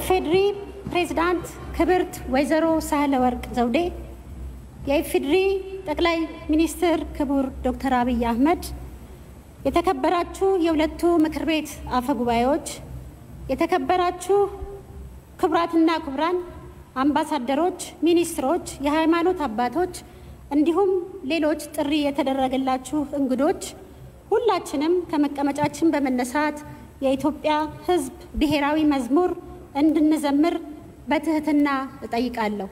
የኢፌድሪ ፕሬዝዳንት ክብርት ወይዘሮ ሳህለወርቅ ዘውዴ፣ የኢፌድሪ ጠቅላይ ሚኒስትር ክቡር ዶክተር አብይ አህመድ፣ የተከበራችሁ የሁለቱ ምክር ቤት አፈ ጉባኤዎች፣ የተከበራችሁ ክቡራትና ክቡራን አምባሳደሮች፣ ሚኒስትሮች፣ የሃይማኖት አባቶች እንዲሁም ሌሎች ጥሪ የተደረገላችሁ እንግዶች፣ ሁላችንም ከመቀመጫችን በመነሳት የኢትዮጵያ ሕዝብ ብሔራዊ መዝሙር እንድንዘምር በትህትና እጠይቃለሁ።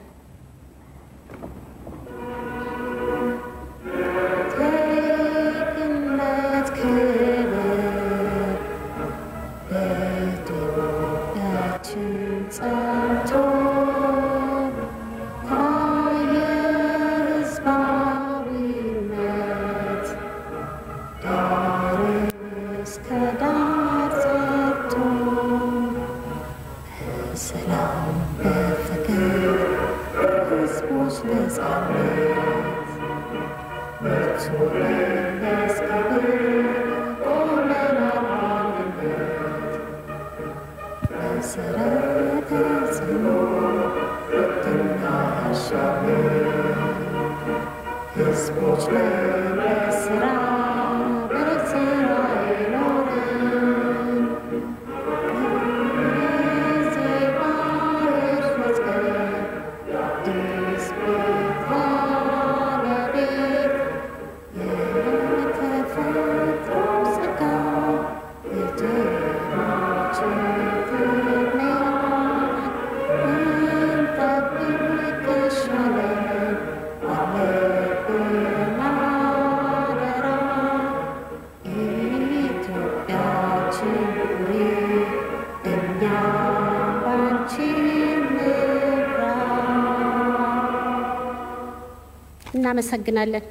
እናመሰግናለን።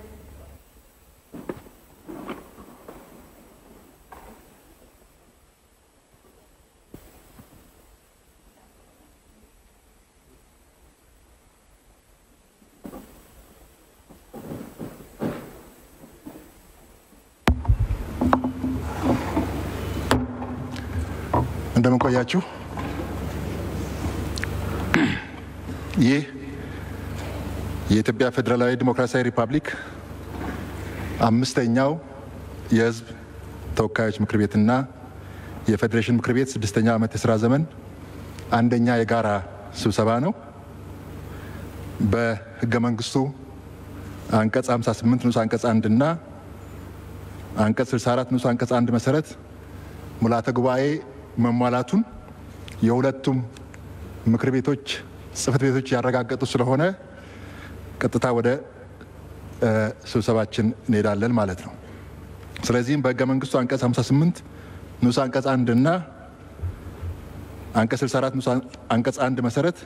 እንደምን ቆያችሁ? ይህ የኢትዮጵያ ፌዴራላዊ ዲሞክራሲያዊ ሪፐብሊክ አምስተኛው የሕዝብ ተወካዮች ምክር ቤትና የፌዴሬሽን ምክር ቤት ስድስተኛ ዓመት የሥራ ዘመን አንደኛ የጋራ ስብሰባ ነው። በሕገ መንግስቱ አንቀጽ 58 ንዑስ አንቀጽ 1 እና አንቀጽ 64 ንዑስ አንቀጽ 1 መሰረት ሙላተ ጉባኤ መሟላቱን የሁለቱም ምክር ቤቶች ጽሕፈት ቤቶች ያረጋገጡ ስለሆነ ቀጥታ ወደ ስብሰባችን እንሄዳለን ማለት ነው። ስለዚህም በሕገ መንግስቱ አንቀጽ 58 ንዑስ አንቀጽ 1 እና አንቀጽ 64 ንዑስ አንቀጽ 1 መሰረት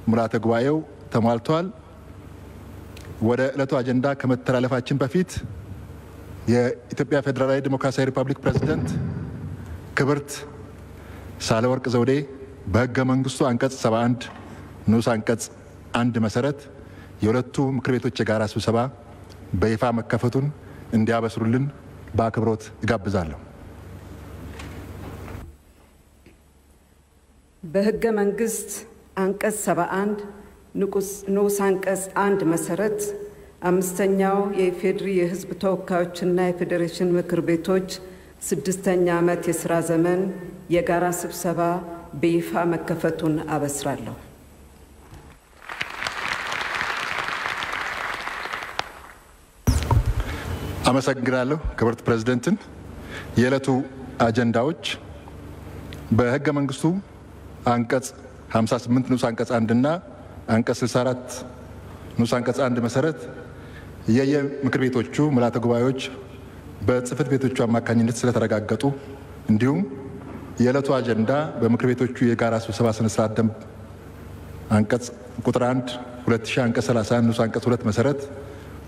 ሙላተ ጉባኤው ተሟልቷል። ወደ ዕለቱ አጀንዳ ከመተላለፋችን በፊት የኢትዮጵያ ፌዴራላዊ ዲሞክራሲያዊ ሪፐብሊክ ፕሬዝዳንት ክብርት ሳህለወርቅ ዘውዴ በሕገ መንግስቱ አንቀጽ 71 ንዑስ አንቀጽ 1 መሰረት የሁለቱ ምክር ቤቶች የጋራ ስብሰባ በይፋ መከፈቱን እንዲያበስሩልን በአክብሮት እጋብዛለሁ። በሕገ መንግስት አንቀጽ 71 ንዑስ አንቀጽ 1 መሰረት አምስተኛው የኢፌድሪ የሕዝብ ተወካዮችና የፌዴሬሽን ምክር ቤቶች ስድስተኛ ዓመት የሥራ ዘመን የጋራ ስብሰባ በይፋ መከፈቱን አበስራለሁ። አመሰግናለሁ ክብርት ፕሬዝዳንትን። የዕለቱ አጀንዳዎች በሕገ መንግስቱ አንቀጽ 58 ንዑስ አንቀጽ 1 እና አንቀጽ 64 ንዑስ አንቀጽ 1 መሰረት የየምክር ቤቶቹ ምልዓተ ጉባኤዎች በጽሕፈት ቤቶቹ አማካኝነት ስለተረጋገጡ እንዲሁም የዕለቱ አጀንዳ በምክር ቤቶቹ የጋራ ስብሰባ ስነ ስርዓት ደንብ አንቀጽ ቁጥር 1 2000 አንቀጽ 31 ንዑስ አንቀጽ 2 መሰረት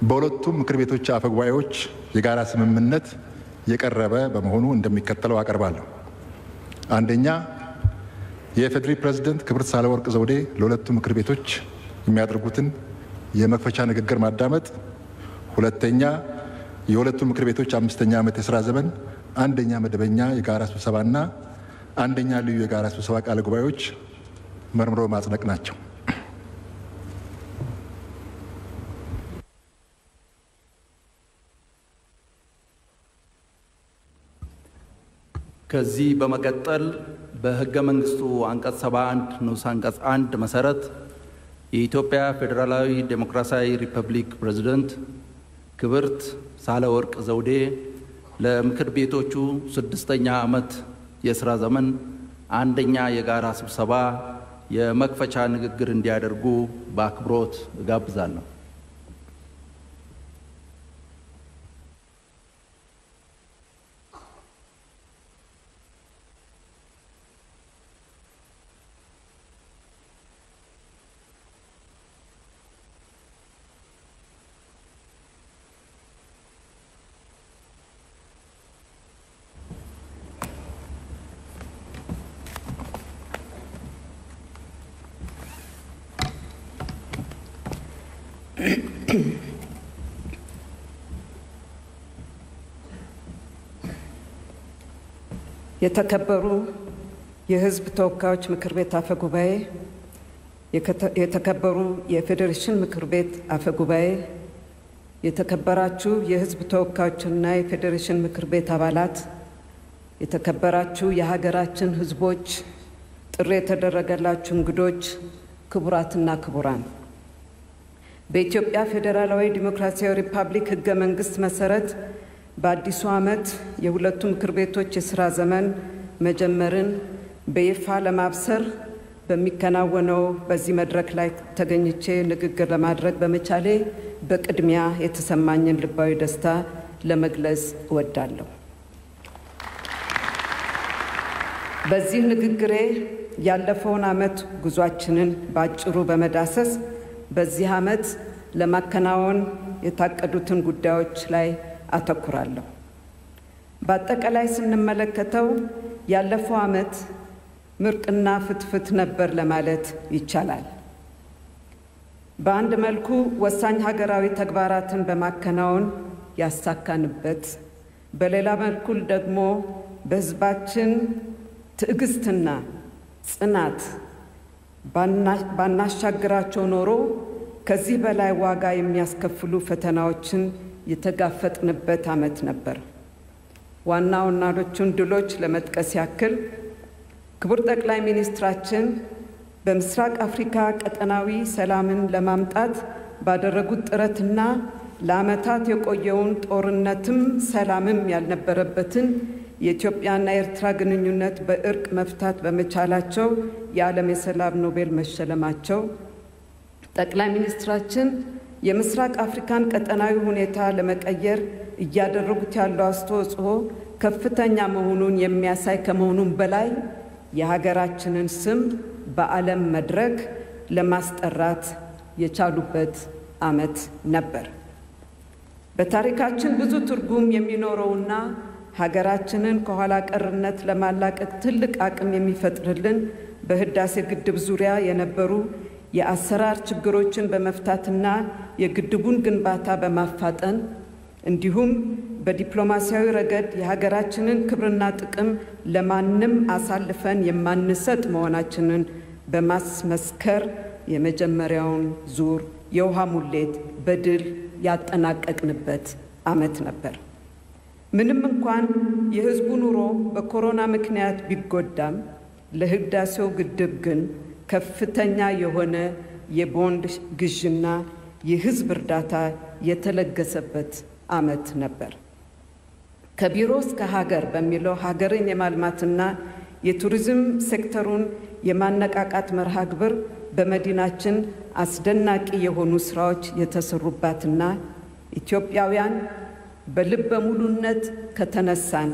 በሁለቱም ምክር ቤቶች አፈ ጉባኤዎች የጋራ ስምምነት የቀረበ በመሆኑ እንደሚከተለው አቀርባለሁ። አንደኛ፣ የኢፌዴሪ ፕሬዝዳንት ክብርት ሳህለወርቅ ዘውዴ ለሁለቱ ምክር ቤቶች የሚያደርጉትን የመክፈቻ ንግግር ማዳመጥ። ሁለተኛ፣ የሁለቱ ምክር ቤቶች አምስተኛ ዓመት የሥራ ዘመን አንደኛ መደበኛ የጋራ ስብሰባና አንደኛ ልዩ የጋራ ስብሰባ ቃለ ጉባኤዎች መርምሮ ማጽደቅ ናቸው። ከዚህ በመቀጠል በሕገ መንግስቱ አንቀጽ 71 ንዑስ አንቀጽ 1 መሰረት የኢትዮጵያ ፌዴራላዊ ዴሞክራሲያዊ ሪፐብሊክ ፕሬዝዳንት ክብርት ሳህለወርቅ ዘውዴ ለምክር ቤቶቹ 6ኛ ዓመት የሥራ ዘመን አንደኛ የጋራ ስብሰባ የመክፈቻ ንግግር እንዲያደርጉ በአክብሮት እጋብዛለሁ። የተከበሩ የሕዝብ ተወካዮች ምክር ቤት አፈ ጉባኤ፣ የተከበሩ የፌዴሬሽን ምክር ቤት አፈ ጉባኤ፣ የተከበራችሁ የሕዝብ ተወካዮችና የፌዴሬሽን ምክር ቤት አባላት፣ የተከበራችሁ የሀገራችን ሕዝቦች፣ ጥሪ የተደረገላችሁ እንግዶች፣ ክቡራትና ክቡራን፣ በኢትዮጵያ ፌዴራላዊ ዲሞክራሲያዊ ሪፐብሊክ ሕገ መንግስት መሰረት በአዲሱ ዓመት የሁለቱ ምክር ቤቶች የሥራ ዘመን መጀመርን በይፋ ለማብሰር በሚከናወነው በዚህ መድረክ ላይ ተገኝቼ ንግግር ለማድረግ በመቻሌ በቅድሚያ የተሰማኝን ልባዊ ደስታ ለመግለጽ እወዳለሁ። በዚህ ንግግሬ ያለፈውን ዓመት ጉዟችንን ባጭሩ በመዳሰስ በዚህ ዓመት ለማከናወን የታቀዱትን ጉዳዮች ላይ አተኩራለሁ። በአጠቃላይ ስንመለከተው ያለፈው ዓመት ምርጥና ፍትፍት ነበር ለማለት ይቻላል። በአንድ መልኩ ወሳኝ ሀገራዊ ተግባራትን በማከናወን ያሳካንበት፣ በሌላ መልኩ ደግሞ በሕዝባችን ትዕግስትና ጽናት ባናሻግራቸው ኖሮ ከዚህ በላይ ዋጋ የሚያስከፍሉ ፈተናዎችን የተጋፈጥንበት ዓመት ነበር። ዋና ዋናዎቹን ድሎች ለመጥቀስ ያክል ክቡር ጠቅላይ ሚኒስትራችን በምስራቅ አፍሪካ ቀጠናዊ ሰላምን ለማምጣት ባደረጉት ጥረትና ለዓመታት የቆየውን ጦርነትም ሰላምም ያልነበረበትን የኢትዮጵያና የኤርትራ ግንኙነት በእርቅ መፍታት በመቻላቸው የዓለም የሰላም ኖቤል መሸለማቸው፣ ጠቅላይ ሚኒስትራችን የምስራቅ አፍሪካን ቀጠናዊ ሁኔታ ለመቀየር እያደረጉት ያለው አስተዋጽኦ ከፍተኛ መሆኑን የሚያሳይ ከመሆኑም በላይ የሀገራችንን ስም በዓለም መድረክ ለማስጠራት የቻሉበት ዓመት ነበር። በታሪካችን ብዙ ትርጉም የሚኖረውና ሀገራችንን ከኋላ ቀርነት ለማላቀቅ ትልቅ አቅም የሚፈጥርልን በህዳሴ ግድብ ዙሪያ የነበሩ የአሰራር ችግሮችን በመፍታትና የግድቡን ግንባታ በማፋጠን እንዲሁም በዲፕሎማሲያዊ ረገድ የሀገራችንን ክብርና ጥቅም ለማንም አሳልፈን የማንሰጥ መሆናችንን በማስመስከር የመጀመሪያውን ዙር የውሃ ሙሌት በድል ያጠናቀቅንበት ዓመት ነበር። ምንም እንኳን የሕዝቡ ኑሮ በኮሮና ምክንያት ቢጎዳም ለህዳሴው ግድብ ግን ከፍተኛ የሆነ የቦንድ ግዥና የሕዝብ እርዳታ የተለገሰበት ዓመት ነበር። ከቢሮ እስከ ሀገር በሚለው ሀገርን የማልማትና የቱሪዝም ሴክተሩን የማነቃቃት መርሃ ግብር በመዲናችን አስደናቂ የሆኑ ስራዎች የተሰሩባትና ኢትዮጵያውያን በልበ ሙሉነት ከተነሳን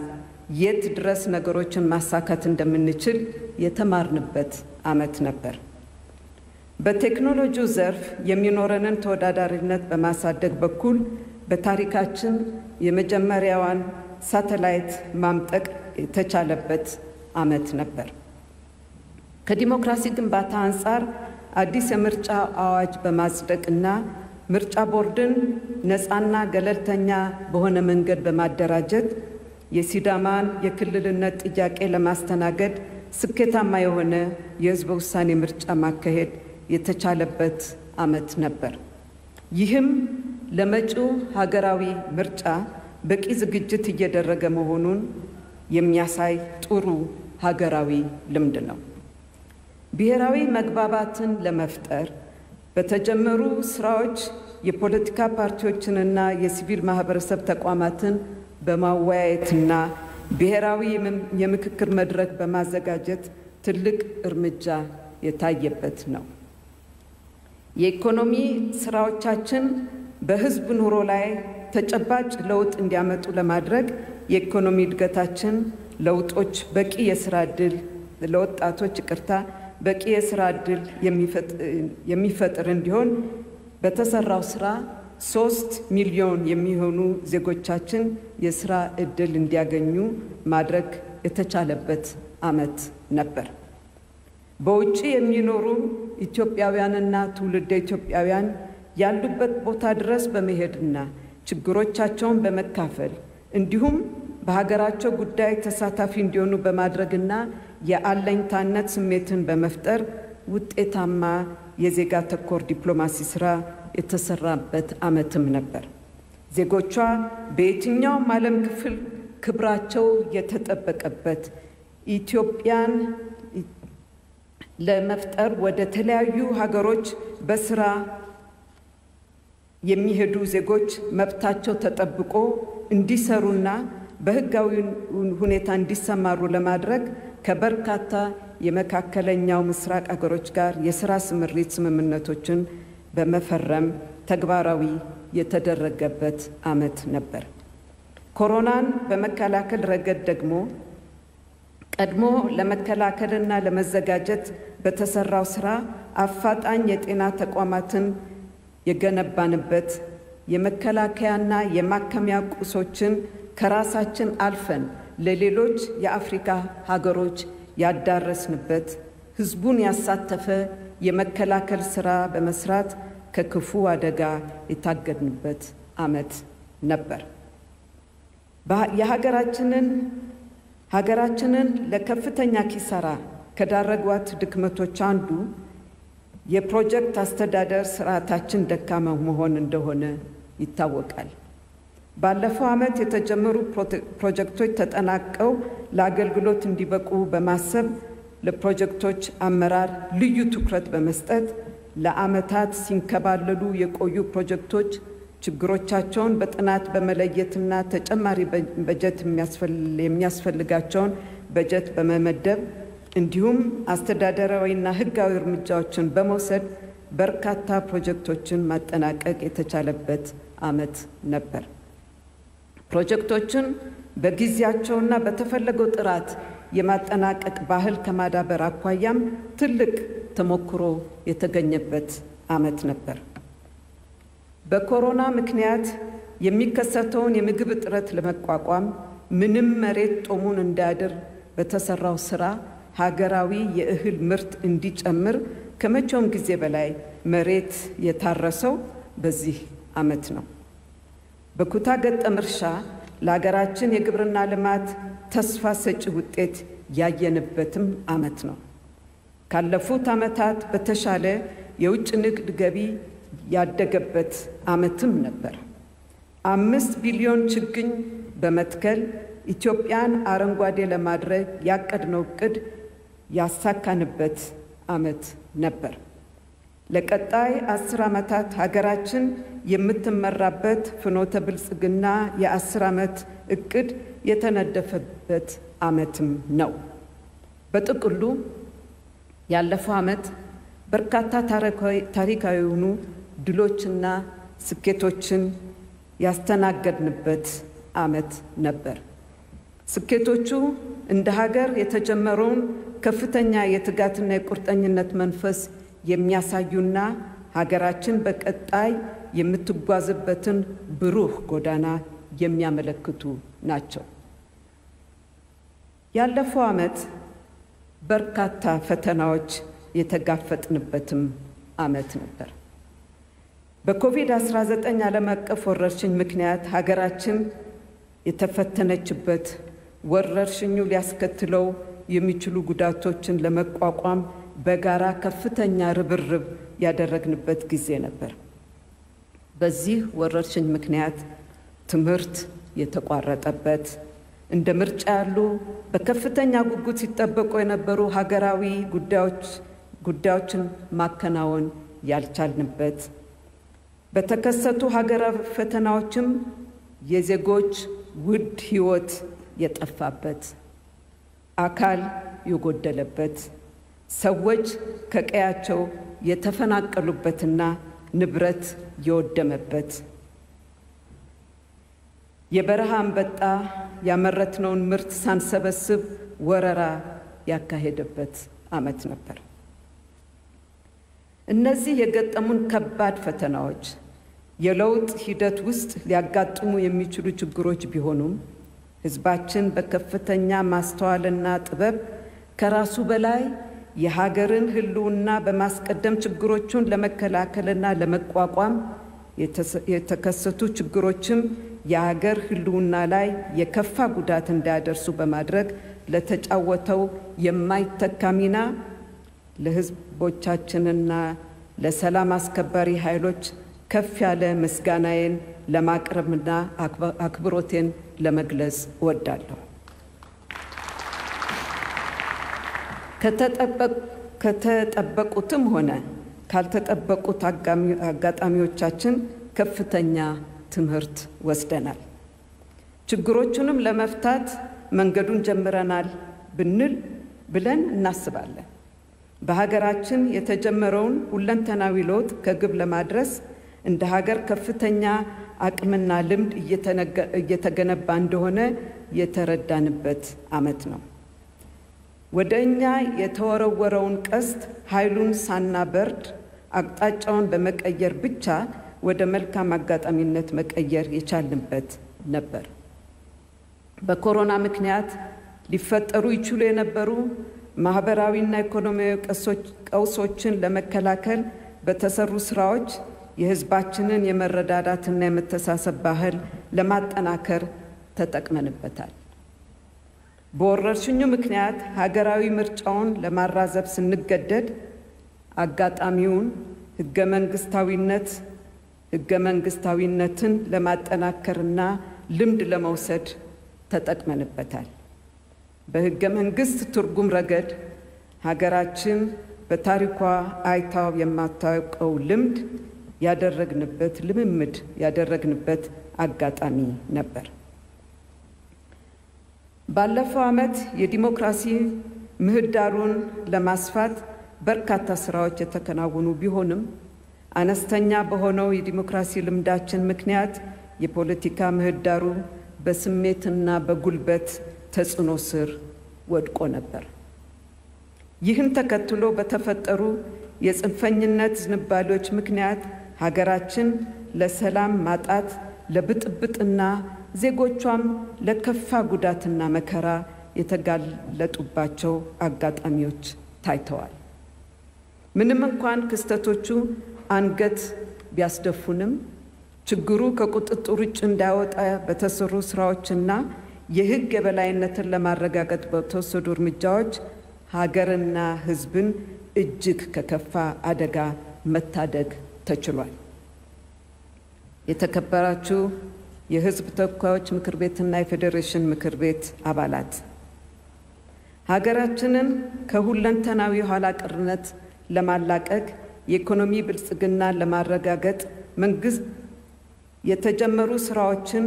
የት ድረስ ነገሮችን ማሳካት እንደምንችል የተማርንበት ዓመት ነበር። በቴክኖሎጂው ዘርፍ የሚኖረንን ተወዳዳሪነት በማሳደግ በኩል በታሪካችን የመጀመሪያዋን ሳተላይት ማምጠቅ የተቻለበት ዓመት ነበር። ከዲሞክራሲ ግንባታ አንጻር አዲስ የምርጫ አዋጅ በማጽደቅና ምርጫ ቦርድን ነፃና ገለልተኛ በሆነ መንገድ በማደራጀት የሲዳማን የክልልነት ጥያቄ ለማስተናገድ ስኬታማ የሆነ የሕዝበ ውሳኔ ምርጫ ማካሄድ የተቻለበት ዓመት ነበር። ይህም ለመጪው ሀገራዊ ምርጫ በቂ ዝግጅት እየደረገ መሆኑን የሚያሳይ ጥሩ ሀገራዊ ልምድ ነው። ብሔራዊ መግባባትን ለመፍጠር በተጀመሩ ስራዎች የፖለቲካ ፓርቲዎችንና የሲቪል ማህበረሰብ ተቋማትን በማወያየትና ብሔራዊ የምክክር መድረክ በማዘጋጀት ትልቅ እርምጃ የታየበት ነው። የኢኮኖሚ ስራዎቻችን በህዝብ ኑሮ ላይ ተጨባጭ ለውጥ እንዲያመጡ ለማድረግ የኢኮኖሚ እድገታችን ለውጦች በቂ የስራ ዕድል ለወጣቶች በቂ የስራ ዕድል የሚፈጥር እንዲሆን በተሰራው ስራ 3 ሚሊዮን የሚሆኑ ዜጎቻችን የስራ ዕድል እንዲያገኙ ማድረግ የተቻለበት ዓመት ነበር። በውጭ የሚኖሩ ኢትዮጵያውያንና ትውልደ ኢትዮጵያውያን ያሉበት ቦታ ድረስ በመሄድና ችግሮቻቸውን በመካፈል እንዲሁም በሀገራቸው ጉዳይ ተሳታፊ እንዲሆኑ በማድረግና የአለኝታነት ስሜትን በመፍጠር ውጤታማ የዜጋ ተኮር ዲፕሎማሲ ስራ የተሰራበት ዓመትም ነበር። ዜጎቿ በየትኛውም ዓለም ክፍል ክብራቸው የተጠበቀበት ኢትዮጵያን ለመፍጠር ወደ ተለያዩ ሀገሮች በስራ የሚሄዱ ዜጎች መብታቸው ተጠብቆ እንዲሰሩና በህጋዊ ሁኔታ እንዲሰማሩ ለማድረግ ከበርካታ የመካከለኛው ምስራቅ ሀገሮች ጋር የስራ ስምሪት ስምምነቶችን በመፈረም ተግባራዊ የተደረገበት ዓመት ነበር። ኮሮናን በመከላከል ረገድ ደግሞ ቀድሞ ለመከላከልና ለመዘጋጀት በተሰራው ስራ አፋጣኝ የጤና ተቋማትን የገነባንበት የመከላከያና የማከሚያ ቁሶችን ከራሳችን አልፈን ለሌሎች የአፍሪካ ሀገሮች ያዳረስንበት ህዝቡን ያሳተፈ የመከላከል ስራ በመስራት ከክፉ አደጋ የታገድንበት ዓመት ነበር። ሀገራችንን ለከፍተኛ ኪሳራ ከዳረጓት ድክመቶች አንዱ የፕሮጀክት አስተዳደር ስርዓታችን ደካማ መሆን እንደሆነ ይታወቃል። ባለፈው ዓመት የተጀመሩ ፕሮጀክቶች ተጠናቀው ለአገልግሎት እንዲበቁ በማሰብ ለፕሮጀክቶች አመራር ልዩ ትኩረት በመስጠት ለዓመታት ሲንከባለሉ የቆዩ ፕሮጀክቶች ችግሮቻቸውን በጥናት በመለየትና ተጨማሪ በጀት የሚያስፈልጋቸውን በጀት በመመደብ እንዲሁም አስተዳደራዊና ህጋዊ እርምጃዎችን በመውሰድ በርካታ ፕሮጀክቶችን ማጠናቀቅ የተቻለበት ዓመት ነበር። ፕሮጀክቶችን በጊዜያቸውና በተፈለገው ጥራት የማጠናቀቅ ባህል ከማዳበር አኳያም ትልቅ ተሞክሮ የተገኘበት ዓመት ነበር። በኮሮና ምክንያት የሚከሰተውን የምግብ እጥረት ለመቋቋም ምንም መሬት ጦሙን እንዳያድር በተሰራው ስራ ሀገራዊ የእህል ምርት እንዲጨምር ከመቼውም ጊዜ በላይ መሬት የታረሰው በዚህ ዓመት ነው። በኩታ ገጠም እርሻ ለሀገራችን የግብርና ልማት ተስፋ ሰጪ ውጤት ያየንበትም ዓመት ነው። ካለፉት ዓመታት በተሻለ የውጭ ንግድ ገቢ ያደገበት ዓመትም ነበር። 5 ቢሊዮን ችግኝ በመትከል ኢትዮጵያን አረንጓዴ ለማድረግ ያቀድነው ዕቅድ ያሳካንበት ዓመት ነበር። ለቀጣይ 10 ዓመታት ሀገራችን የምትመራበት ፍኖተ ብልጽግና የ10 ዓመት ዕቅድ የተነደፈበት ዓመትም ነው። በጥቅሉ ያለፈው ዓመት በርካታ ታሪካዊ የሆኑ ድሎችና ስኬቶችን ያስተናገድንበት ዓመት ነበር። ስኬቶቹ እንደ ሀገር የተጀመረውን ከፍተኛ የትጋትና የቁርጠኝነት መንፈስ የሚያሳዩና ሀገራችን በቀጣይ የምትጓዝበትን ብሩህ ጎዳና የሚያመለክቱ ናቸው። ያለፈው ዓመት በርካታ ፈተናዎች የተጋፈጥንበትም ዓመት ነበር። በኮቪድ-19 ዓለም አቀፍ ወረርሽኝ ምክንያት ሀገራችን የተፈተነችበት፣ ወረርሽኙ ሊያስከትለው የሚችሉ ጉዳቶችን ለመቋቋም በጋራ ከፍተኛ ርብርብ ያደረግንበት ጊዜ ነበር። በዚህ ወረርሽኝ ምክንያት ትምህርት የተቋረጠበት፣ እንደ ምርጫ ያሉ በከፍተኛ ጉጉት ሲጠበቁ የነበሩ ሀገራዊ ጉዳዮችን ማከናወን ያልቻልንበት፣ በተከሰቱ ሀገራዊ ፈተናዎችም የዜጎች ውድ ሕይወት የጠፋበት፣ አካል የጎደለበት፣ ሰዎች ከቀያቸው የተፈናቀሉበትና ንብረት የወደመበት፣ የበረሃ አንበጣ ያመረትነውን ምርት ሳንሰበስብ ወረራ ያካሄደበት ዓመት ነበር። እነዚህ የገጠሙን ከባድ ፈተናዎች የለውጥ ሂደት ውስጥ ሊያጋጥሙ የሚችሉ ችግሮች ቢሆኑም ሕዝባችን በከፍተኛ ማስተዋልና ጥበብ ከራሱ በላይ የሀገርን ሕልውና በማስቀደም ችግሮቹን ለመከላከልና ለመቋቋም የተከሰቱ ችግሮችም የሀገር ሕልውና ላይ የከፋ ጉዳት እንዳያደርሱ በማድረግ ለተጫወተው የማይተካ ሚና ለሕዝቦቻችንና ለሰላም አስከባሪ ኃይሎች ከፍ ያለ ምስጋናዬን ለማቅረብና አክብሮቴን ለመግለጽ እወዳለሁ። ከተጠበቁትም ሆነ ካልተጠበቁት አጋጣሚዎቻችን ከፍተኛ ትምህርት ወስደናል። ችግሮቹንም ለመፍታት መንገዱን ጀምረናል ብለን እናስባለን። በሀገራችን የተጀመረውን ሁለንተናዊ ለውጥ ከግብ ለማድረስ እንደ ሀገር ከፍተኛ አቅምና ልምድ እየተገነባ እንደሆነ የተረዳንበት ዓመት ነው። ወደ እኛ የተወረወረውን ቀስት ኃይሉን ሳናበርድ አቅጣጫውን በመቀየር ብቻ ወደ መልካም አጋጣሚነት መቀየር የቻልንበት ነበር። በኮሮና ምክንያት ሊፈጠሩ ይችሉ የነበሩ ማህበራዊና ኢኮኖሚያዊ ቀውሶችን ለመከላከል በተሰሩ ስራዎች የሕዝባችንን የመረዳዳትና የመተሳሰብ ባህል ለማጠናከር ተጠቅመንበታል። በወረርሽኙ ምክንያት ሀገራዊ ምርጫውን ለማራዘብ ስንገደድ አጋጣሚውን ሕገ መንግስታዊነትን ለማጠናከርና ልምድ ለመውሰድ ተጠቅመንበታል። በሕገ መንግስት ትርጉም ረገድ ሀገራችን በታሪኳ አይታው የማታውቀው ልምምድ ያደረግንበት አጋጣሚ ነበር። ባለፈው ዓመት የዲሞክራሲ ምህዳሩን ለማስፋት በርካታ ስራዎች የተከናወኑ ቢሆንም አነስተኛ በሆነው የዲሞክራሲ ልምዳችን ምክንያት የፖለቲካ ምህዳሩ በስሜትና በጉልበት ተጽዕኖ ስር ወድቆ ነበር። ይህን ተከትሎ በተፈጠሩ የጽንፈኝነት ዝንባሌዎች ምክንያት ሀገራችን ለሰላም ማጣት፣ ለብጥብጥና ዜጎቿም ለከፋ ጉዳትና መከራ የተጋለጡባቸው አጋጣሚዎች ታይተዋል። ምንም እንኳን ክስተቶቹ አንገት ቢያስደፉንም ችግሩ ከቁጥጥር ውጭ እንዳይወጣ በተሰሩ ስራዎችና የሕግ የበላይነትን ለማረጋገጥ በተወሰዱ እርምጃዎች ሀገርና ሕዝብን እጅግ ከከፋ አደጋ መታደግ ተችሏል። የተከበራችሁ የሕዝብ ተወካዮች ምክር ቤትና የፌዴሬሽን ምክር ቤት አባላት፣ ሀገራችንን ከሁለንተናዊ ኋላ ቀርነት ለማላቀቅ የኢኮኖሚ ብልጽግናን ለማረጋገጥ መንግስት የተጀመሩ ስራዎችን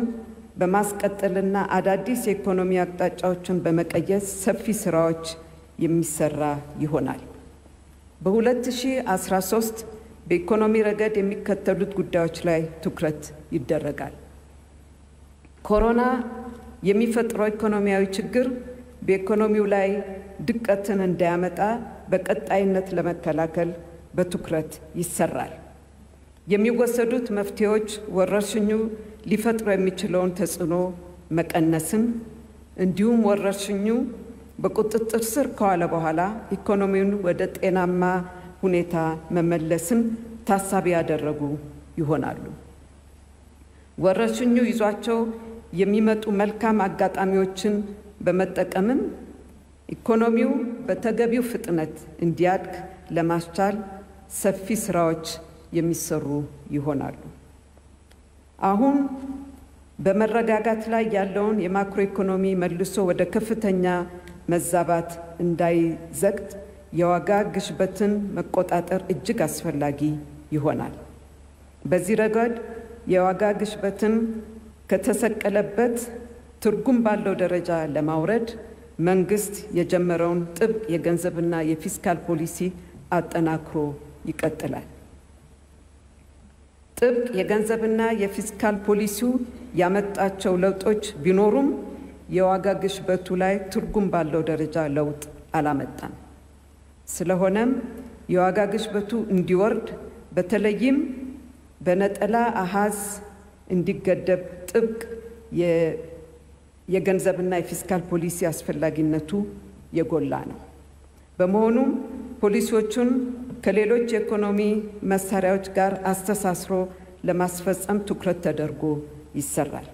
በማስቀጠልና አዳዲስ የኢኮኖሚ አቅጣጫዎችን በመቀየስ ሰፊ ስራዎች የሚሰራ ይሆናል። በ2013 በኢኮኖሚ ረገድ የሚከተሉት ጉዳዮች ላይ ትኩረት ይደረጋል። ኮሮና የሚፈጥረው ኢኮኖሚያዊ ችግር በኢኮኖሚው ላይ ድቀትን እንዳያመጣ በቀጣይነት ለመከላከል በትኩረት ይሰራል። የሚወሰዱት መፍትሄዎች ወረርሽኙ ሊፈጥሩ የሚችለውን ተጽዕኖ መቀነስን እንዲሁም ወረርሽኙ በቁጥጥር ስር ከዋለ በኋላ ኢኮኖሚውን ወደ ጤናማ ሁኔታ መመለስን ታሳቢ ያደረጉ ይሆናሉ። ወረርሽኙ ይዟቸው የሚመጡ መልካም አጋጣሚዎችን በመጠቀምም ኢኮኖሚው በተገቢው ፍጥነት እንዲያድግ ለማስቻል ሰፊ ስራዎች የሚሰሩ ይሆናሉ። አሁን በመረጋጋት ላይ ያለውን የማክሮ ኢኮኖሚ መልሶ ወደ ከፍተኛ መዛባት እንዳይዘግት የዋጋ ግሽበትን መቆጣጠር እጅግ አስፈላጊ ይሆናል። በዚህ ረገድ የዋጋ ግሽበትን ከተሰቀለበት ትርጉም ባለው ደረጃ ለማውረድ መንግስት የጀመረውን ጥብቅ የገንዘብና የፊስካል ፖሊሲ አጠናክሮ ይቀጥላል። ጥብቅ የገንዘብና የፊስካል ፖሊሲው ያመጣቸው ለውጦች ቢኖሩም የዋጋ ግሽበቱ ላይ ትርጉም ባለው ደረጃ ለውጥ አላመጣም። ስለሆነም የዋጋ ግሽበቱ እንዲወርድ በተለይም በነጠላ አሃዝ እንዲገደብ ጥብቅ የገንዘብና የፊስካል ፖሊሲ አስፈላጊነቱ የጎላ ነው። በመሆኑም ፖሊሲዎቹን ከሌሎች የኢኮኖሚ መሳሪያዎች ጋር አስተሳስሮ ለማስፈጸም ትኩረት ተደርጎ ይሰራል።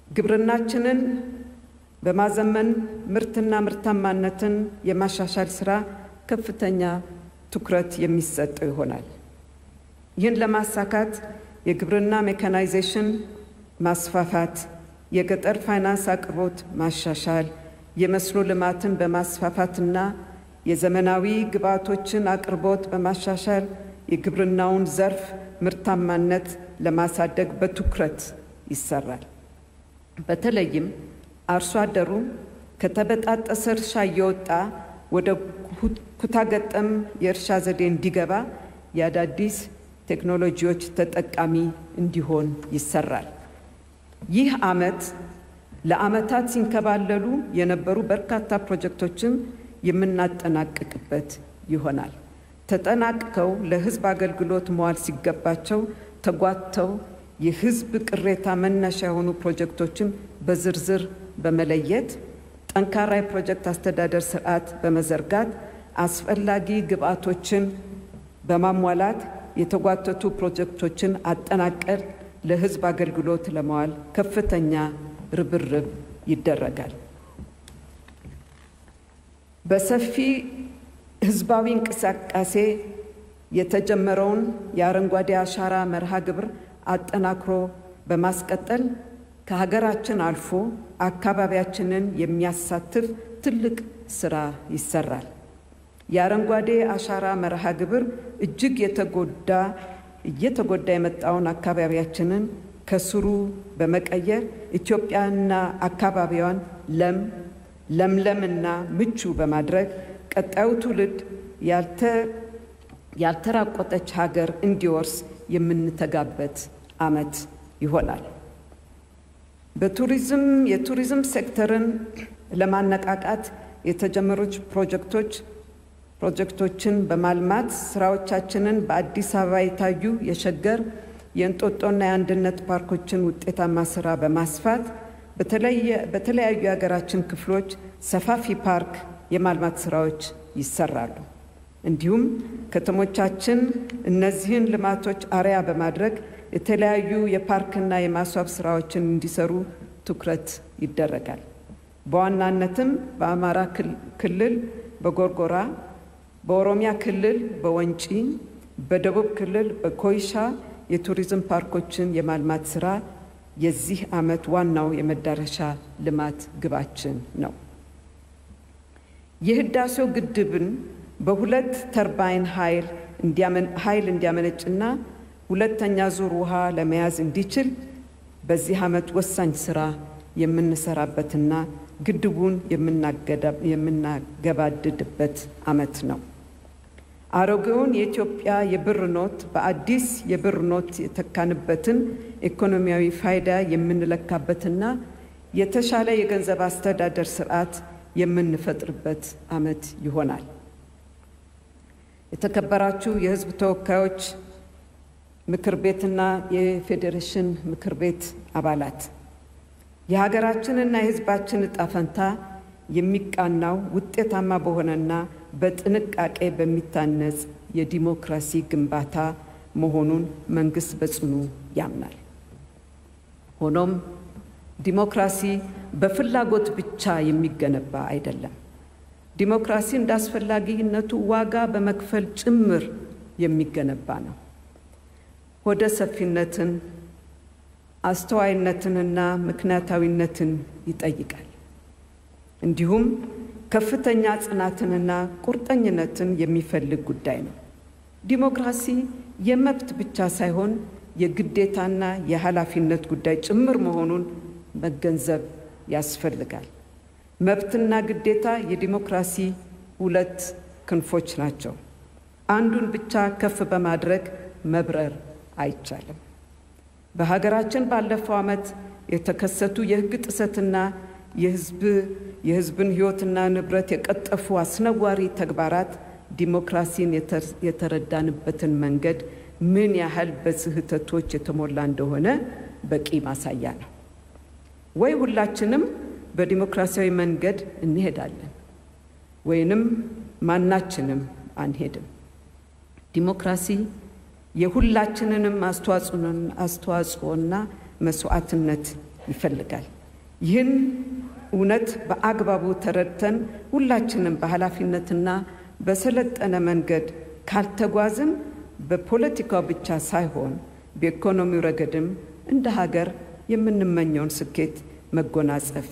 ግብርናችንን በማዘመን ምርትና ምርታማነትን የማሻሻል ስራ ከፍተኛ ትኩረት የሚሰጠው ይሆናል። ይህን ለማሳካት የግብርና ሜካናይዜሽን ማስፋፋት፣ የገጠር ፋይናንስ አቅርቦት ማሻሻል፣ የመስኖ ልማትን በማስፋፋትና የዘመናዊ ግብዓቶችን አቅርቦት በማሻሻል የግብርናውን ዘርፍ ምርታማነት ለማሳደግ በትኩረት ይሰራል። በተለይም አርሶ አደሩ ከተበጣጠሰ እርሻ እየወጣ ወደ ኩታገጠም የእርሻ ዘዴ እንዲገባ የአዳዲስ ቴክኖሎጂዎች ተጠቃሚ እንዲሆን ይሰራል። ይህ ዓመት ለዓመታት ሲንከባለሉ የነበሩ በርካታ ፕሮጀክቶችን የምናጠናቅቅበት ይሆናል። ተጠናቅቀው ለሕዝብ አገልግሎት መዋል ሲገባቸው ተጓተው የሕዝብ ቅሬታ መነሻ የሆኑ ፕሮጀክቶችን በዝርዝር በመለየት ጠንካራ የፕሮጀክት አስተዳደር ስርዓት በመዘርጋት አስፈላጊ ግብዓቶችን በማሟላት የተጓተቱ ፕሮጀክቶችን አጠናቀር ለሕዝብ አገልግሎት ለመዋል ከፍተኛ ርብርብ ይደረጋል። በሰፊ ሕዝባዊ እንቅስቃሴ የተጀመረውን የአረንጓዴ አሻራ መርሃ ግብር አጠናክሮ በማስቀጠል ከሀገራችን አልፎ አካባቢያችንን የሚያሳትፍ ትልቅ ስራ ይሰራል። የአረንጓዴ አሻራ መርሃ ግብር እጅግ እየተጎዳ የመጣውን አካባቢያችንን ከስሩ በመቀየር ኢትዮጵያና አካባቢዋን ለምለምና ምቹ በማድረግ ቀጣዩ ትውልድ ያልተራቆተች ሀገር እንዲወርስ የምንተጋበት ዓመት ይሆናል። የቱሪዝም ሴክተርን ለማነቃቃት የተጀመሩ ፕሮጀክቶችን በማልማት ስራዎቻችንን በአዲስ አበባ የታዩ የሸገር የእንጦጦና የአንድነት ፓርኮችን ውጤታማ ስራ በማስፋት በተለያዩ የሀገራችን ክፍሎች ሰፋፊ ፓርክ የማልማት ስራዎች ይሰራሉ። እንዲሁም ከተሞቻችን እነዚህን ልማቶች አርአያ በማድረግ የተለያዩ የፓርክና የማስዋብ ስራዎችን እንዲሰሩ ትኩረት ይደረጋል። በዋናነትም በአማራ ክልል በጎርጎራ፣ በኦሮሚያ ክልል በወንጪ፣ በደቡብ ክልል በኮይሻ የቱሪዝም ፓርኮችን የማልማት ስራ የዚህ ዓመት ዋናው የመዳረሻ ልማት ግባችን ነው። የህዳሴው ግድብን በሁለት ተርባይን ኃይል እንዲያመነጭና ሁለተኛ ዙር ውሃ ለመያዝ እንዲችል በዚህ ዓመት ወሳኝ ስራ የምንሰራበትና ግድቡን የምናገባድድበት ዓመት ነው። አሮጌውን የኢትዮጵያ የብር ኖት በአዲስ የብር ኖት የተካንበትን ኢኮኖሚያዊ ፋይዳ የምንለካበትና የተሻለ የገንዘብ አስተዳደር ስርዓት የምንፈጥርበት ዓመት ይሆናል። የተከበራችሁ የሕዝብ ተወካዮች ምክር ቤትና የፌዴሬሽን ምክር ቤት አባላት፣ የሀገራችንና የሕዝባችን ዕጣ ፈንታ የሚቃናው ውጤታማ በሆነና በጥንቃቄ በሚታነጽ የዲሞክራሲ ግንባታ መሆኑን መንግስት በጽኑ ያምናል። ሆኖም ዲሞክራሲ በፍላጎት ብቻ የሚገነባ አይደለም። ዲሞክራሲ እንዳስፈላጊነቱ ዋጋ በመክፈል ጭምር የሚገነባ ነው። ሆደ ሰፊነትን፣ አስተዋይነትንና ምክንያታዊነትን ይጠይቃል። እንዲሁም ከፍተኛ ጽናትንና ቁርጠኝነትን የሚፈልግ ጉዳይ ነው። ዲሞክራሲ የመብት ብቻ ሳይሆን የግዴታና የኃላፊነት ጉዳይ ጭምር መሆኑን መገንዘብ ያስፈልጋል። መብትና ግዴታ የዲሞክራሲ ሁለት ክንፎች ናቸው። አንዱን ብቻ ከፍ በማድረግ መብረር አይቻልም። በሀገራችን ባለፈው ዓመት የተከሰቱ የሕግ ጥሰትና የሕዝብን ሕይወትና ንብረት የቀጠፉ አስነዋሪ ተግባራት ዲሞክራሲን የተረዳንበትን መንገድ ምን ያህል በስህተቶች የተሞላ እንደሆነ በቂ ማሳያ ነው። ወይ ሁላችንም በዲሞክራሲያዊ መንገድ እንሄዳለን ወይንም ማናችንም አንሄድም። ዲሞክራሲ የሁላችንንም አስተዋጽኦና መስዋዕትነት ይፈልጋል። ይህን እውነት በአግባቡ ተረድተን ሁላችንም በኃላፊነትና በሰለጠነ መንገድ ካልተጓዝን በፖለቲካው ብቻ ሳይሆን በኢኮኖሚው ረገድም እንደ ሀገር የምንመኘውን ስኬት መጎናጸፍ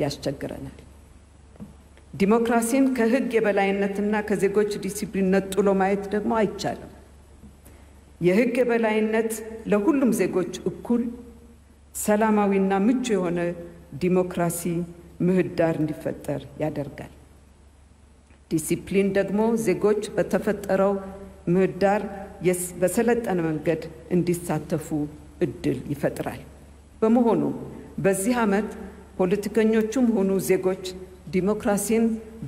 ያስቸግረናል። ዲሞክራሲን ከሕግ የበላይነትና ከዜጎች ዲሲፕሊን ነጥሎ ማየት ደግሞ አይቻልም። የሕግ የበላይነት ለሁሉም ዜጎች እኩል ሰላማዊና ምቹ የሆነ ዲሞክራሲ ምህዳር እንዲፈጠር ያደርጋል። ዲሲፕሊን ደግሞ ዜጎች በተፈጠረው ምህዳር በሰለጠነ መንገድ እንዲሳተፉ እድል ይፈጥራል። በመሆኑ በዚህ ዓመት ፖለቲከኞቹም ሆኑ ዜጎች ዲሞክራሲን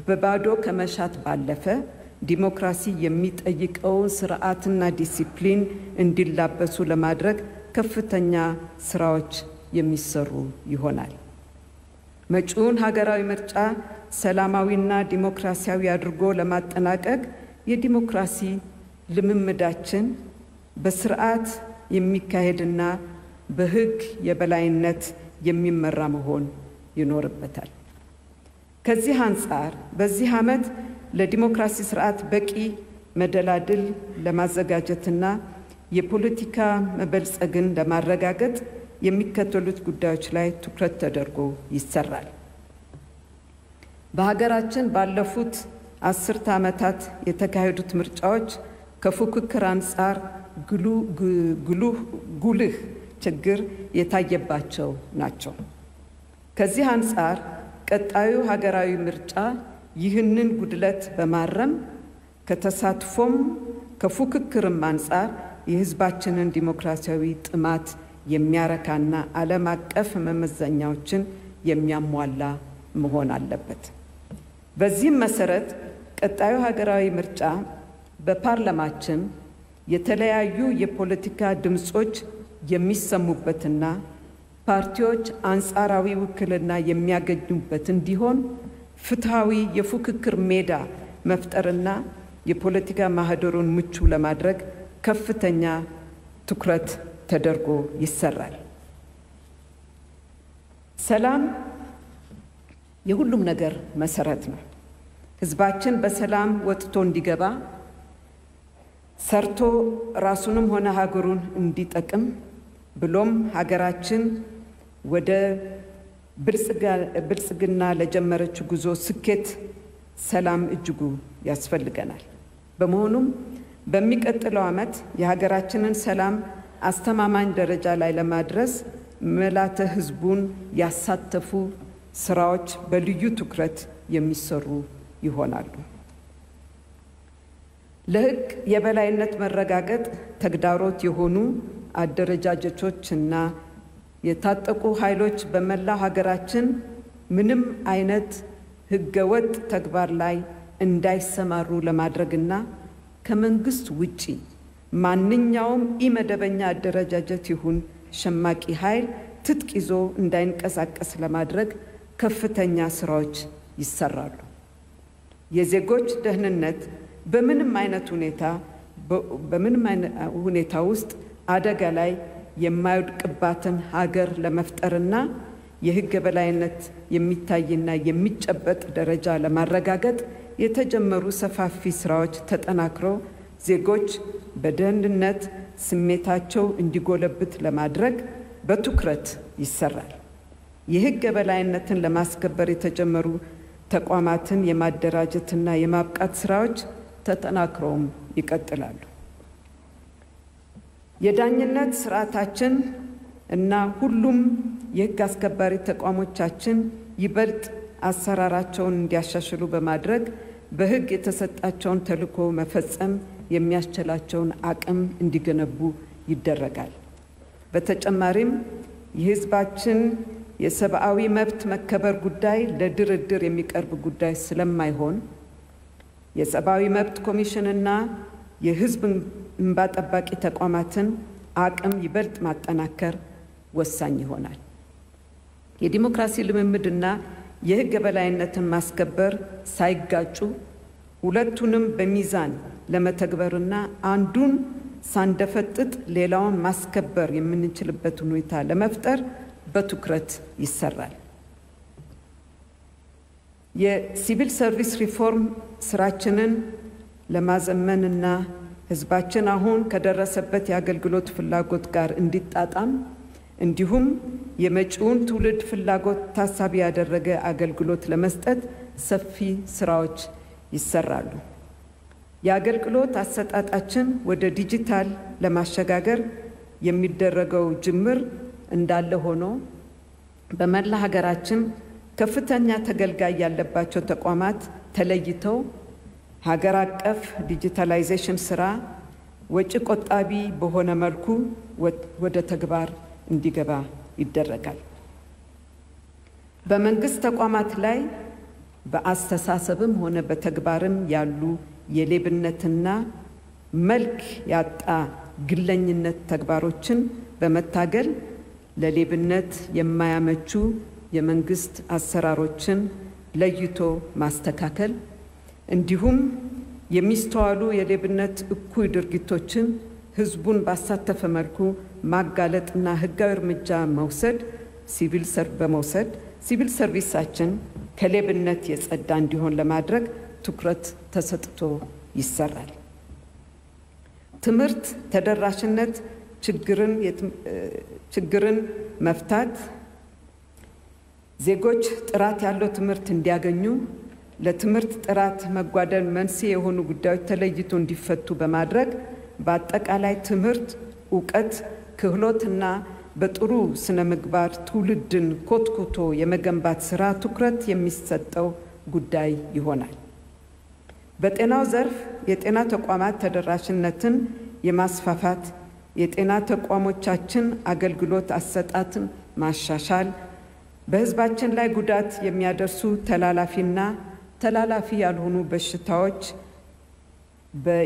በባዶ ከመሻት ባለፈ ዲሞክራሲ የሚጠይቀውን ስርዓትና ዲሲፕሊን እንዲላበሱ ለማድረግ ከፍተኛ ስራዎች የሚሰሩ ይሆናል። መጪውን ሀገራዊ ምርጫ ሰላማዊና ዲሞክራሲያዊ አድርጎ ለማጠናቀቅ የዲሞክራሲ ልምምዳችን በስርዓት የሚካሄድና በሕግ የበላይነት የሚመራ መሆን ይኖርበታል። ከዚህ አንጻር በዚህ ዓመት ለዲሞክራሲ ስርዓት በቂ መደላድል ለማዘጋጀትና የፖለቲካ መበልጸግን ለማረጋገጥ የሚከተሉት ጉዳዮች ላይ ትኩረት ተደርጎ ይሰራል። በሀገራችን ባለፉት 10 ዓመታት የተካሄዱት ምርጫዎች ከፉክክር አንጻር ጉልህ ችግር የታየባቸው ናቸው። ከዚህ አንጻር ቀጣዩ ሀገራዊ ምርጫ ይህንን ጉድለት በማረም ከተሳትፎም ከፉክክርም አንጻር የሕዝባችንን ዲሞክራሲያዊ ጥማት የሚያረካና ዓለም አቀፍ መመዘኛዎችን የሚያሟላ መሆን አለበት። በዚህም መሰረት ቀጣዩ ሀገራዊ ምርጫ በፓርላማችን የተለያዩ የፖለቲካ ድምጾች የሚሰሙበትና ፓርቲዎች አንጻራዊ ውክልና የሚያገኙበት እንዲሆን ፍትሃዊ የፉክክር ሜዳ መፍጠርና የፖለቲካ ማህደሩን ምቹ ለማድረግ ከፍተኛ ትኩረት ተደርጎ ይሰራል። ሰላም የሁሉም ነገር መሰረት ነው። ሕዝባችን በሰላም ወጥቶ እንዲገባ ሰርቶ ራሱንም ሆነ ሀገሩን እንዲጠቅም ብሎም ሀገራችን ወደ ብልጽግና ለጀመረችው ጉዞ ስኬት ሰላም እጅጉ ያስፈልገናል። በመሆኑም በሚቀጥለው ዓመት የሀገራችንን ሰላም አስተማማኝ ደረጃ ላይ ለማድረስ መላተ ሕዝቡን ያሳተፉ ስራዎች በልዩ ትኩረት የሚሰሩ ይሆናሉ። ለሕግ የበላይነት መረጋገጥ ተግዳሮት የሆኑ አደረጃጀቶችና የታጠቁ ኃይሎች በመላው ሀገራችን ምንም አይነት ሕገወጥ ተግባር ላይ እንዳይሰማሩ ለማድረግና ከመንግስት ውጪ ማንኛውም ኢመደበኛ አደረጃጀት ይሁን ሸማቂ ኃይል ትጥቅ ይዞ እንዳይንቀሳቀስ ለማድረግ ከፍተኛ ስራዎች ይሰራሉ። የዜጎች ደህንነት በምንም አይነት ሁኔታ ውስጥ አደጋ ላይ የማይወድቅባትን ሀገር ለመፍጠርና የሕግ የበላይነት የሚታይና የሚጨበጥ ደረጃ ለማረጋገጥ የተጀመሩ ሰፋፊ ስራዎች ተጠናክረው ዜጎች በደህንነት ስሜታቸው እንዲጎለብት ለማድረግ በትኩረት ይሰራል። የሕግ የበላይነትን ለማስከበር የተጀመሩ ተቋማትን የማደራጀትና የማብቃት ስራዎች ተጠናክረውም ይቀጥላሉ። የዳኝነት ስርዓታችን እና ሁሉም የሕግ አስከባሪ ተቋሞቻችን ይበልጥ አሰራራቸውን እንዲያሻሽሉ በማድረግ በሕግ የተሰጣቸውን ተልዕኮ መፈጸም የሚያስችላቸውን አቅም እንዲገነቡ ይደረጋል። በተጨማሪም የሕዝባችን የሰብአዊ መብት መከበር ጉዳይ ለድርድር የሚቀርብ ጉዳይ ስለማይሆን የሰብአዊ መብት ኮሚሽንና የሕዝብ እንባ ጠባቂ ተቋማትን አቅም ይበልጥ ማጠናከር ወሳኝ ይሆናል። የዲሞክራሲ ልምምድና የሕግ የበላይነትን ማስከበር ሳይጋጩ ሁለቱንም በሚዛን ለመተግበርና አንዱን ሳንደፈጥጥ ሌላውን ማስከበር የምንችልበት ሁኔታ ለመፍጠር በትኩረት ይሰራል። የሲቪል ሰርቪስ ሪፎርም ስራችንን ለማዘመንና ሕዝባችን አሁን ከደረሰበት የአገልግሎት ፍላጎት ጋር እንዲጣጣም እንዲሁም የመጪውን ትውልድ ፍላጎት ታሳቢ ያደረገ አገልግሎት ለመስጠት ሰፊ ስራዎች ይሰራሉ። የአገልግሎት አሰጣጣችን ወደ ዲጂታል ለማሸጋገር የሚደረገው ጅምር እንዳለ ሆኖ በመላ ሀገራችን ከፍተኛ ተገልጋይ ያለባቸው ተቋማት ተለይተው ሀገር አቀፍ ዲጂታላይዜሽን ስራ ወጪ ቆጣቢ በሆነ መልኩ ወደ ተግባር እንዲገባ ይደረጋል። በመንግስት ተቋማት ላይ በአስተሳሰብም ሆነ በተግባርም ያሉ የሌብነትና መልክ ያጣ ግለኝነት ተግባሮችን በመታገል ለሌብነት የማያመቹ የመንግስት አሰራሮችን ለይቶ ማስተካከል እንዲሁም የሚስተዋሉ የሌብነት እኩይ ድርጊቶችን ህዝቡን ባሳተፈ መልኩ ማጋለጥና ህጋዊ እርምጃ መውሰድ ሲቪል ሰርቪሳችን ከሌብነት የጸዳ እንዲሆን ለማድረግ ትኩረት ተሰጥቶ ይሰራል። ትምህርት ተደራሽነት ችግርን መፍታት ዜጎች ጥራት ያለው ትምህርት እንዲያገኙ ለትምህርት ጥራት መጓደል መንስኤ የሆኑ ጉዳዮች ተለይቶ እንዲፈቱ በማድረግ በአጠቃላይ ትምህርት፣ እውቀት፣ ክህሎትና በጥሩ ስነ ምግባር ትውልድን ኮትኩቶ የመገንባት ስራ ትኩረት የሚሰጠው ጉዳይ ይሆናል። በጤናው ዘርፍ የጤና ተቋማት ተደራሽነትን የማስፋፋት የጤና ተቋሞቻችን አገልግሎት አሰጣጥን ማሻሻል በህዝባችን ላይ ጉዳት የሚያደርሱ ተላላፊና ተላላፊ ያልሆኑ በሽታዎች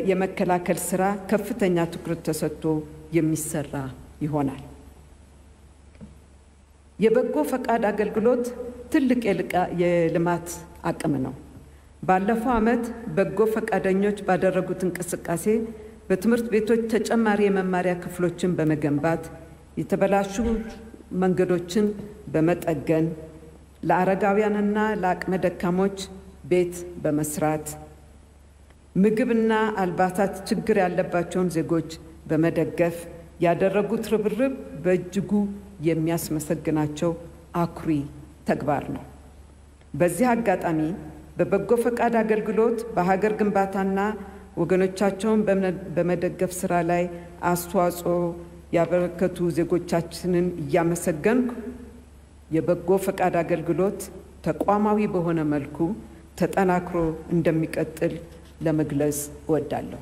የመከላከል ስራ ከፍተኛ ትኩረት ተሰጥቶ የሚሰራ ይሆናል። የበጎ ፈቃድ አገልግሎት ትልቅ የልማት አቅም ነው። ባለፈው ዓመት በጎ ፈቃደኞች ባደረጉት እንቅስቃሴ በትምህርት ቤቶች ተጨማሪ የመማሪያ ክፍሎችን በመገንባት የተበላሹ መንገዶችን በመጠገን ለአረጋውያንና ለአቅመ ደካሞች ቤት በመስራት ምግብና አልባሳት ችግር ያለባቸውን ዜጎች በመደገፍ ያደረጉት ርብርብ በእጅጉ የሚያስመሰግናቸው አኩሪ ተግባር ነው። በዚህ አጋጣሚ በበጎ ፈቃድ አገልግሎት በሀገር ግንባታና ወገኖቻቸውን በመደገፍ ስራ ላይ አስተዋጽኦ ያበረከቱ ዜጎቻችንን እያመሰገንኩ የበጎ ፈቃድ አገልግሎት ተቋማዊ በሆነ መልኩ ተጠናክሮ እንደሚቀጥል ለመግለጽ እወዳለሁ።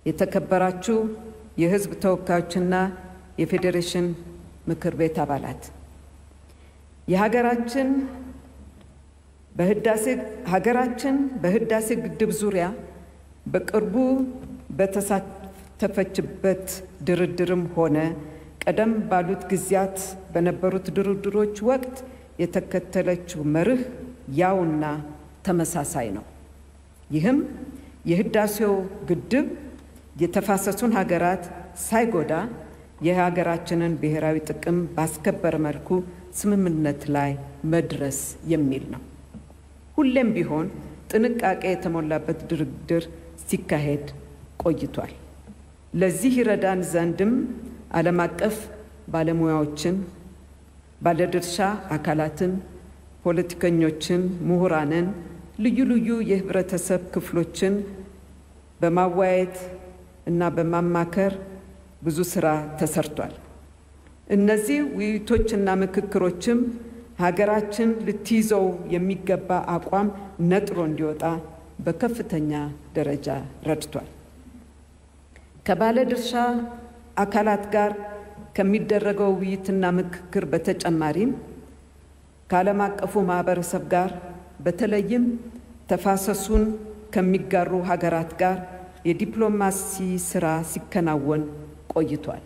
የተከበራችሁ የሕዝብ ተወካዮችና የፌዴሬሽን ምክር ቤት አባላት፣ ሀገራችን በህዳሴ ግድብ ዙሪያ በቅርቡ በተሳተፈችበት ድርድርም ሆነ ቀደም ባሉት ጊዜያት በነበሩት ድርድሮች ወቅት የተከተለችው መርህ ያውና ተመሳሳይ ነው። ይህም የህዳሴው ግድብ የተፋሰሱን ሀገራት ሳይጎዳ የሀገራችንን ብሔራዊ ጥቅም ባስከበረ መልኩ ስምምነት ላይ መድረስ የሚል ነው። ሁሌም ቢሆን ጥንቃቄ የተሞላበት ድርድር ሲካሄድ ቆይቷል። ለዚህ ይረዳን ዘንድም ዓለም አቀፍ ባለሙያዎችን፣ ባለድርሻ አካላትን፣ ፖለቲከኞችን፣ ምሁራንን፣ ልዩ ልዩ የህብረተሰብ ክፍሎችን በማወያየት እና በማማከር ብዙ ስራ ተሰርቷል። እነዚህ ውይይቶችና ምክክሮችም ሀገራችን ልትይዘው የሚገባ አቋም ነጥሮ እንዲወጣ በከፍተኛ ደረጃ ረድቷል። ከባለድርሻ አካላት ጋር ከሚደረገው ውይይትና ምክክር በተጨማሪም ከዓለም አቀፉ ማህበረሰብ ጋር በተለይም ተፋሰሱን ከሚጋሩ ሀገራት ጋር የዲፕሎማሲ ስራ ሲከናወን ቆይቷል።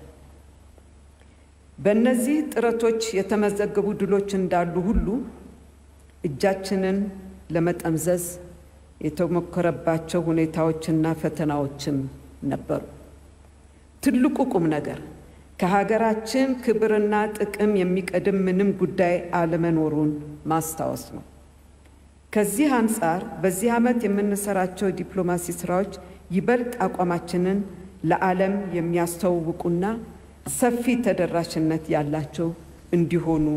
በእነዚህ ጥረቶች የተመዘገቡ ድሎች እንዳሉ ሁሉ እጃችንን ለመጠምዘዝ የተሞከረባቸው ሁኔታዎችና ፈተናዎችም ነበሩ። ትልቁ ቁም ነገር ከሀገራችን ክብርና ጥቅም የሚቀድም ምንም ጉዳይ አለመኖሩን ማስታወስ ነው። ከዚህ አንጻር በዚህ ዓመት የምንሰራቸው ዲፕሎማሲ ስራዎች ይበልጥ አቋማችንን ለዓለም የሚያስተዋውቁና ሰፊ ተደራሽነት ያላቸው እንዲሆኑ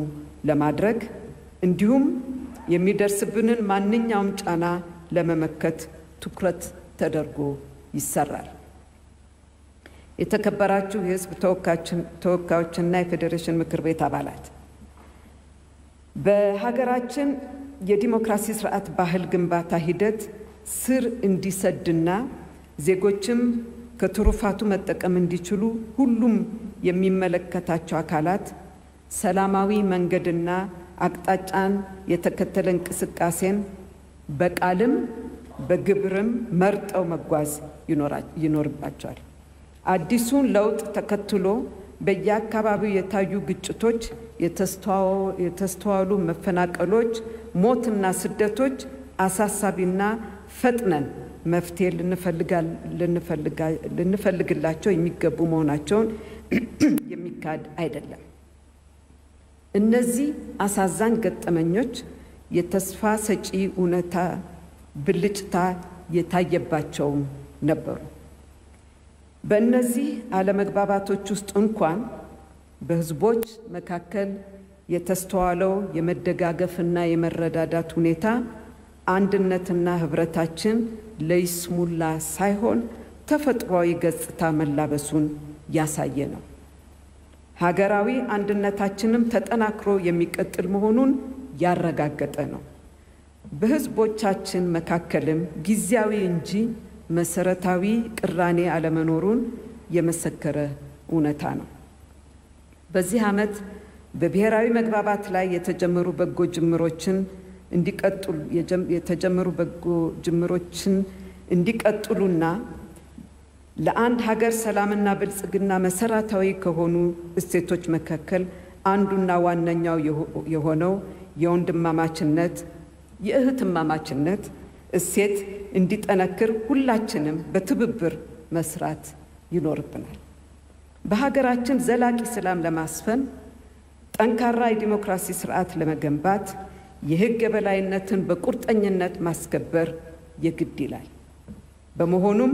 ለማድረግ እንዲሁም የሚደርስብንን ማንኛውም ጫና ለመመከት ትኩረት ተደርጎ ይሰራል። የተከበራችሁ የሕዝብ ተወካዮችና የፌዴሬሽን ምክር ቤት አባላት፣ በሀገራችን የዲሞክራሲ ስርዓት ባህል ግንባታ ሂደት ስር እንዲሰድና ዜጎችም ከትሩፋቱ መጠቀም እንዲችሉ ሁሉም የሚመለከታቸው አካላት ሰላማዊ መንገድና አቅጣጫን የተከተለ እንቅስቃሴን በቃልም በግብርም መርጠው መጓዝ ይኖርባቸዋል። አዲሱን ለውጥ ተከትሎ በየአካባቢው የታዩ ግጭቶች፣ የተስተዋሉ መፈናቀሎች፣ ሞትና ስደቶች አሳሳቢና ፈጥነን መፍትሄ ልንፈልግላቸው የሚገቡ መሆናቸውን የሚካድ አይደለም። እነዚህ አሳዛኝ ገጠመኞች የተስፋ ሰጪ እውነታ ብልጭታ የታየባቸውም ነበሩ። በእነዚህ አለመግባባቶች ውስጥ እንኳን በሕዝቦች መካከል የተስተዋለው የመደጋገፍና የመረዳዳት ሁኔታ አንድነትና ህብረታችን ለይስሙላ ሳይሆን ተፈጥሯዊ ገጽታ መላበሱን ያሳየ ነው። ሀገራዊ አንድነታችንም ተጠናክሮ የሚቀጥል መሆኑን ያረጋገጠ ነው። በሕዝቦቻችን መካከልም ጊዜያዊ እንጂ መሰረታዊ ቅራኔ አለመኖሩን የመሰከረ እውነታ ነው። በዚህ ዓመት በብሔራዊ መግባባት ላይ የተጀመሩ በጎ ጅምሮችን እንዲቀጥሉና ለአንድ ሀገር ሰላምና ብልጽግና መሰረታዊ ከሆኑ እሴቶች መካከል አንዱና ዋነኛው የሆነው የወንድማማችነት የእህትማማችነት እሴት እንዲጠነክር ሁላችንም በትብብር መስራት ይኖርብናል። በሀገራችን ዘላቂ ሰላም ለማስፈን ጠንካራ የዲሞክራሲ ስርዓት ለመገንባት የሕግ የበላይነትን በቁርጠኝነት ማስከበር የግድ ይላል። በመሆኑም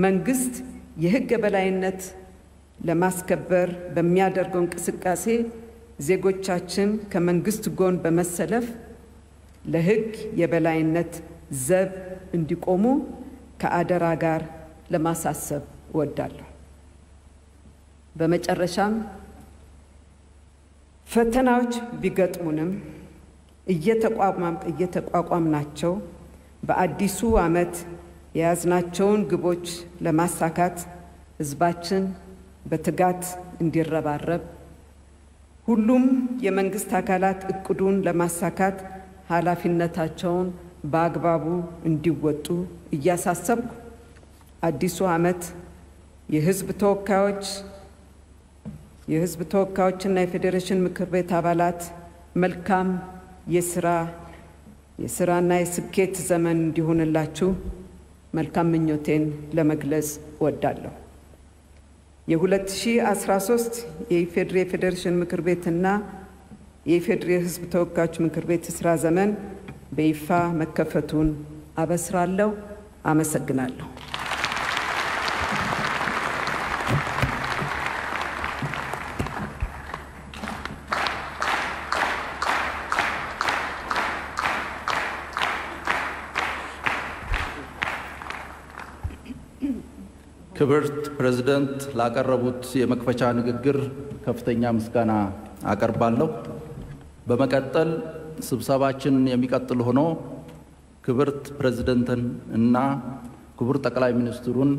መንግስት የሕግ የበላይነት ለማስከበር በሚያደርገው እንቅስቃሴ ዜጎቻችን ከመንግስት ጎን በመሰለፍ ለሕግ የበላይነት ዘብ እንዲቆሙ ከአደራ ጋር ለማሳሰብ እወዳለሁ። በመጨረሻም ፈተናዎች ቢገጥሙንም እየተቋቋምናቸው በአዲሱ ዓመት የያዝናቸውን ግቦች ለማሳካት ሕዝባችን በትጋት እንዲረባረብ ሁሉም የመንግስት አካላት እቅዱን ለማሳካት ኃላፊነታቸውን በአግባቡ እንዲወጡ እያሳሰብኩ አዲሱ ዓመት የሕዝብ ተወካዮችና የፌዴሬሽን ምክር ቤት አባላት መልካም የስራና የስኬት ዘመን እንዲሆንላችሁ መልካም ምኞቴን ለመግለጽ እወዳለሁ። የ2013 የኢፌዴሪ ፌዴሬሽን ምክር ቤትና የኢፌዴሪ ሕዝብ ተወካዮች ምክር ቤት የሥራ ዘመን በይፋ መከፈቱን አበስራለሁ። አመሰግናለሁ። ክብርት ፕሬዝዳንት ላቀረቡት የመክፈቻ ንግግር ከፍተኛ ምስጋና አቀርባለሁ። በመቀጠል ስብሰባችን የሚቀጥል ሆኖ ክብርት ፕሬዝዳንትን እና ክቡር ጠቅላይ ሚኒስትሩን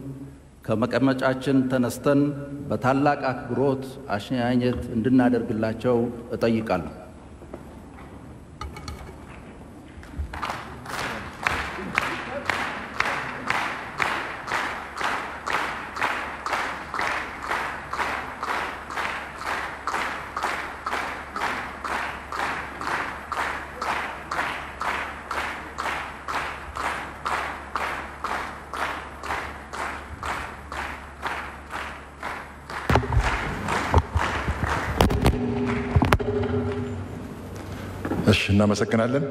ከመቀመጫችን ተነስተን በታላቅ አክብሮት አሸኛኘት እንድናደርግላቸው እጠይቃለሁ። እናመሰግናለን።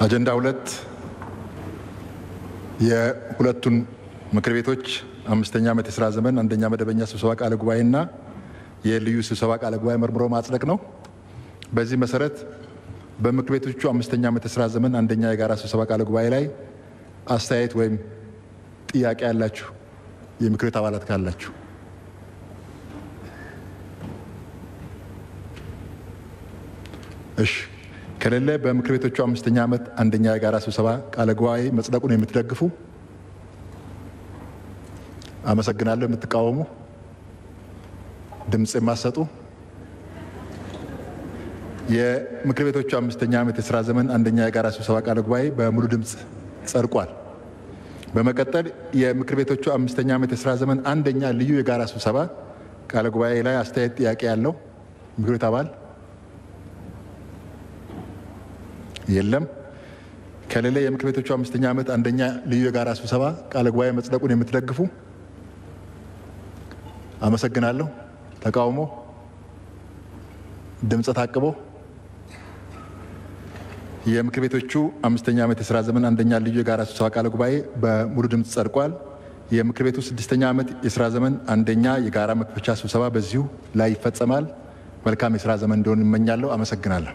አጀንዳ 2 የሁለቱን ምክር ቤቶች 5ኛ ዓመት የሥራ ዘመን አንደኛ መደበኛ ስብሰባ ቃለ ጉባኤና የልዩ ስብሰባ ቃለ ጉባኤ መርምሮ ማጽደቅ ነው። በዚህ መሰረት በምክር ቤቶቹ 5ኛ ዓመት የሥራ ዘመን አንደኛ የጋራ ስብሰባ ቃለ ጉባኤ ላይ አስተያየት ወይም ጥያቄ ያላችሁ የምክር ቤት አባላት ካላችሁ እሺ ከሌለ በምክር ቤቶቹ 5ኛ ዓመት አንደኛ የጋራ ስብሰባ ቃለ ጉባኤ መጽደቁን የምትደግፉ አመሰግናለሁ። የምትቃወሙ ድምጽ የማሰጡ የምክር ቤቶቹ 5ኛ ዓመት የሥራ ዘመን አንደኛ የጋራ ስብሰባ ቃለ ጉባኤ በሙሉ ድምጽ ጸድቋል። በመቀጠል የምክር ቤቶቹ 5ኛ ዓመት የሥራ ዘመን አንደኛ ልዩ የጋራ ስብሰባ ቃለ ጉባኤ ላይ አስተያየት ጥያቄ ያለው ምክር ቤት አባል የለም። ከሌለ የምክር ቤቶቹ 5ኛ ዓመት አንደኛ ልዩ የጋራ ስብሰባ ቃለ ጉባኤ መጽደቁን የምትደግፉ አመሰግናለሁ። ተቃውሞ ድምጽ ታቅቦ የምክር ቤቶቹ 5ኛ ዓመት የሥራ ዘመን አንደኛ ልዩ የጋራ ስብሰባ ቃለ ጉባኤ በሙሉ ድምጽ ጸድቋል። የምክር ቤቱ 6ኛ ዓመት የሥራ ዘመን አንደኛ የጋራ መክፈቻ ስብሰባ በዚሁ ላይ ይፈጸማል። መልካም የሥራ ዘመን እንዲሆን እመኛለሁ። አመሰግናለሁ።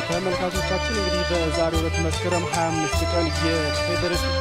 ተመልካቾቻችን እንግዲህ በዛሬው ዕለት መስከረም 25 ቀን የፌዴሬሽን